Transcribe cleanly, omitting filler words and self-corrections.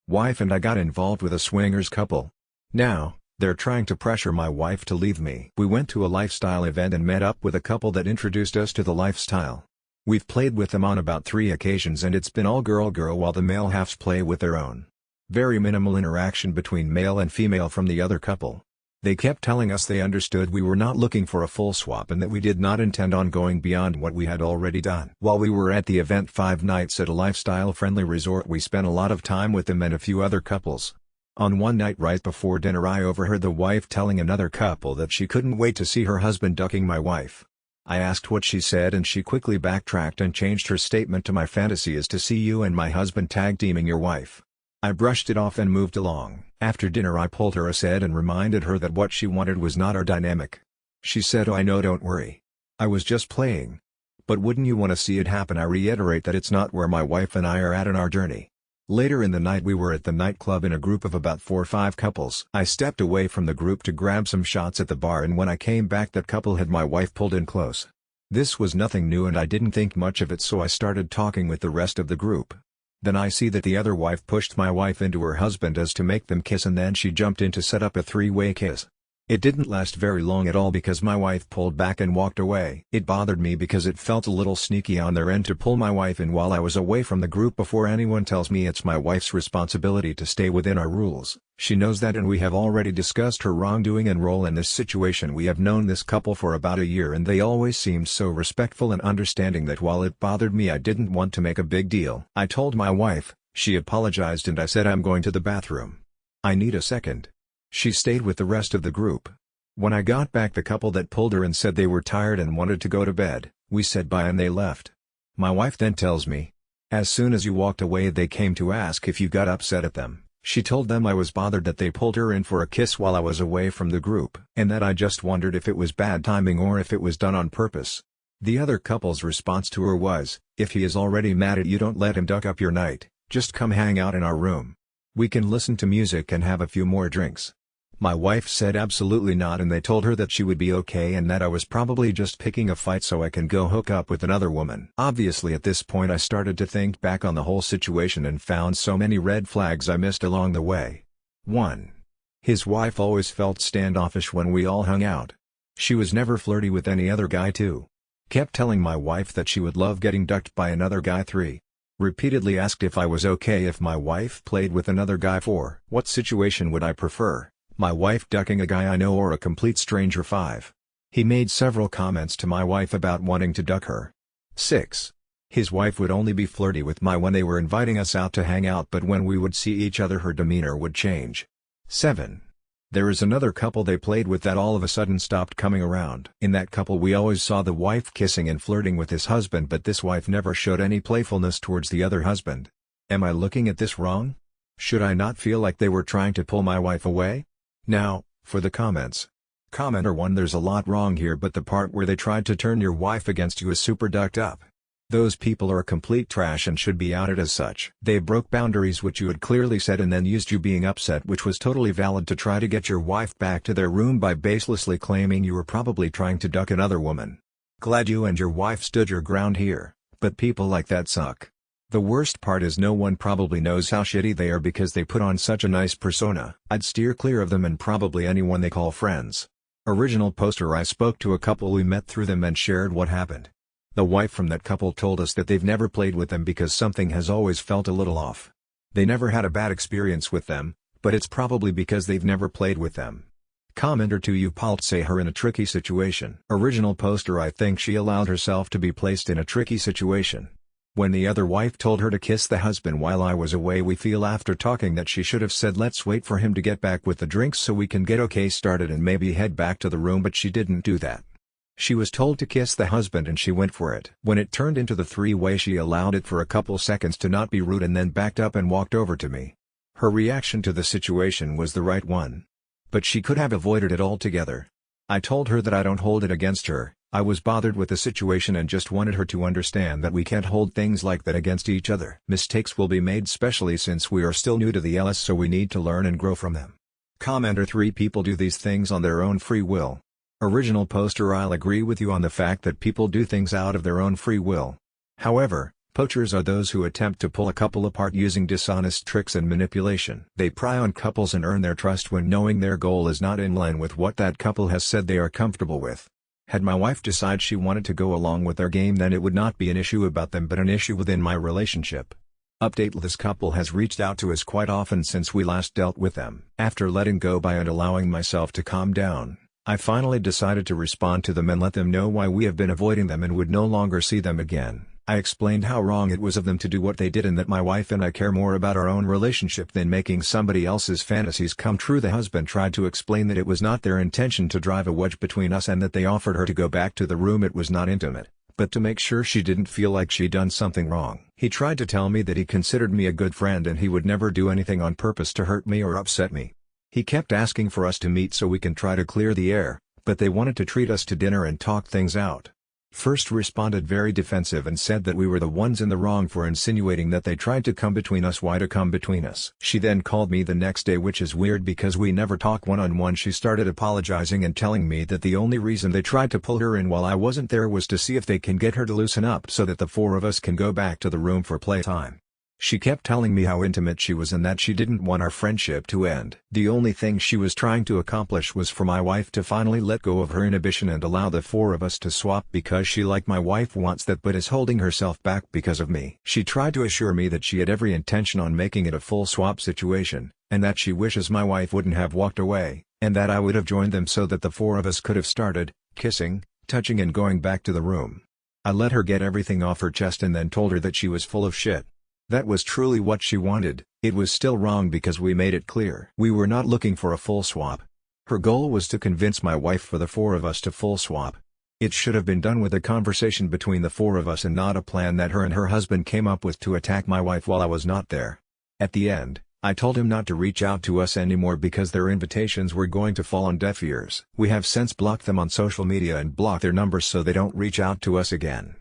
Wife and I got involved with a swingers couple. Now, they're trying to pressure my wife to leave me. We went to a lifestyle event and met up with a couple that introduced us to the lifestyle. We've played with them on about 3 occasions and it's been all girl-girl while the male halves play with their own. Very minimal interaction between male and female from the other couple. They kept telling us they understood we were not looking for a full swap and that we did not intend on going beyond what we had already done. While we were at the event 5 nights at a lifestyle-friendly resort, we spent a lot of time with them and a few other couples. On one night right before dinner, I overheard the wife telling another couple that she couldn't wait to see her husband ducking my wife. I asked what she said and she quickly backtracked and changed her statement to "My fantasy is to see you and my husband tag-teaming your wife." I brushed it off and moved along. After dinner I pulled her aside and reminded her that what she wanted was not our dynamic. She said, "Oh, I know, don't worry. I was just playing. But wouldn't you want to see it happen?" I reiterate that it's not where my wife and I are at in our journey. Later in the night we were at the nightclub in a group of about 4 or 5 couples. I stepped away from the group to grab some shots at the bar and when I came back that couple had my wife pulled in close. This was nothing new and I didn't think much of it, so I started talking with the rest of the group. Then I see that the other wife pushed my wife into her husband as to make them kiss and then she jumped in to set up a 3-way kiss. It didn't last very long at all because my wife pulled back and walked away. It bothered me because it felt a little sneaky on their end to pull my wife in while I was away from the group before anyone tells me it's my wife's responsibility to stay within our rules. She knows that and we have already discussed her wrongdoing and role in this situation. We have known this couple for about a year and they always seemed so respectful and understanding that while it bothered me I didn't want to make a big deal. I told my wife, she apologized and I said I'm going to the bathroom. I need a second. She stayed with the rest of the group. When I got back the couple that pulled her and said they were tired and wanted to go to bed, we said bye and they left. My wife then tells me, "As soon as you walked away they came to ask if you got upset at them." She told them I was bothered that they pulled her in for a kiss while I was away from the group and that I just wondered if it was bad timing or if it was done on purpose. The other couple's response to her was, "If he is already mad at you, don't let him duck up your night, just come hang out in our room. We can listen to music and have a few more drinks." My wife said absolutely not and they told her that she would be okay and that I was probably just picking a fight so I can go hook up with another woman. Obviously at this point I started to think back on the whole situation and found so many red flags I missed along the way. 1. His wife always felt standoffish when we all hung out. She was never flirty with any other guy. 2. Kept telling my wife that she would love getting ducked by another guy. 3. Repeatedly asked if I was okay if my wife played with another guy. 4. What situation would I prefer? My wife ducking a guy I know or a complete stranger. 5. He made several comments to my wife about wanting to duck her. 6. His wife would only be flirty with my when they were inviting us out to hang out, but when we would see each other her demeanor would change. 7. There is another couple they played with that all of a sudden stopped coming around. In that couple we always saw the wife kissing and flirting with his husband, but this wife never showed any playfulness towards the other husband. Am I looking at this wrong? Should I not feel like they were trying to pull my wife away? Now, for the comments. Commenter 1: There's a lot wrong here, but the part where they tried to turn your wife against you is super ducked up. Those people are complete trash and should be outed as such. They broke boundaries which you had clearly set and then used you being upset, which was totally valid, to try to get your wife back to their room by baselessly claiming you were probably trying to duck another woman. Glad you and your wife stood your ground here, but people like that suck. The worst part is no one probably knows how shitty they are because they put on such a nice persona. I'd steer clear of them and probably anyone they call friends. Original poster: I spoke to a couple we met through them and shared what happened. The wife from that couple told us that they've never played with them because something has always felt a little off. They never had a bad experience with them, but it's probably because they've never played with them. Commenter 2: You palt say her in a tricky situation. Original poster: I think she allowed herself to be placed in a tricky situation. When the other wife told her to kiss the husband while I was away, we feel after talking that she should have said let's wait for him to get back with the drinks so we can get okay started and maybe head back to the room, but she didn't do that. She was told to kiss the husband and she went for it. When it turned into the 3-way she allowed it for a couple seconds to not be rude and then backed up and walked over to me. Her reaction to the situation was the right one. But she could have avoided it altogether. I told her that I don't hold it against her. I was bothered with the situation and just wanted her to understand that we can't hold things like that against each other. Mistakes will be made, especially since we are still new to the LS, so we need to learn and grow from them. Commenter 3: People do these things on their own free will. Original poster: I'll agree with you on the fact that people do things out of their own free will. However, Poachers are those who attempt to pull a couple apart using dishonest tricks and manipulation. They pry on couples and earn their trust when knowing their goal is not in line with what that couple has said they are comfortable with. Had my wife decide she wanted to go along with their game, then it would not be an issue about them but an issue within my relationship. Update: this couple has reached out to us quite often since we last dealt with them. After letting go by and allowing myself to calm down, I finally decided to respond to them and let them know why we have been avoiding them and would no longer see them again. I explained how wrong it was of them to do what they did and that my wife and I care more about our own relationship than making somebody else's fantasies come true. The husband tried to explain that it was not their intention to drive a wedge between us and that they offered her to go back to the room. It was not intimate, but to make sure she didn't feel like she'd done something wrong. He tried to tell me that he considered me a good friend and he would never do anything on purpose to hurt me or upset me. He kept asking for us to meet so we can try to clear the air, but they wanted to treat us to dinner and talk things out. First responded very defensive and said that we were the ones in the wrong for insinuating that they tried to come between us. Why to come between us? She then called me the next day, which is weird because we never talk one-on-one. She started apologizing and telling me that the only reason they tried to pull her in while I wasn't there was to see if they can get her to loosen up so that the four of us can go back to the room for playtime. She kept telling me how intimate she was and that she didn't want our friendship to end. The only thing she was trying to accomplish was for my wife to finally let go of her inhibition and allow the four of us to swap because she, like my wife, wants that but is holding herself back because of me. She tried to assure me that she had every intention on making it a full swap situation, and that she wishes my wife wouldn't have walked away, and that I would have joined them so that the four of us could have started kissing, touching and going back to the room. I let her get everything off her chest and then told her that she was full of shit. That was truly what she wanted. It was still wrong because we made it clear we were not looking for a full swap. Her goal was to convince my wife for the four of us to full swap. It should have been done with a conversation between the four of us and not a plan that her and her husband came up with to attack my wife while I was not there. At the end, I told him not to reach out to us anymore because their invitations were going to fall on deaf ears. We have since blocked them on social media and blocked their numbers so they don't reach out to us again.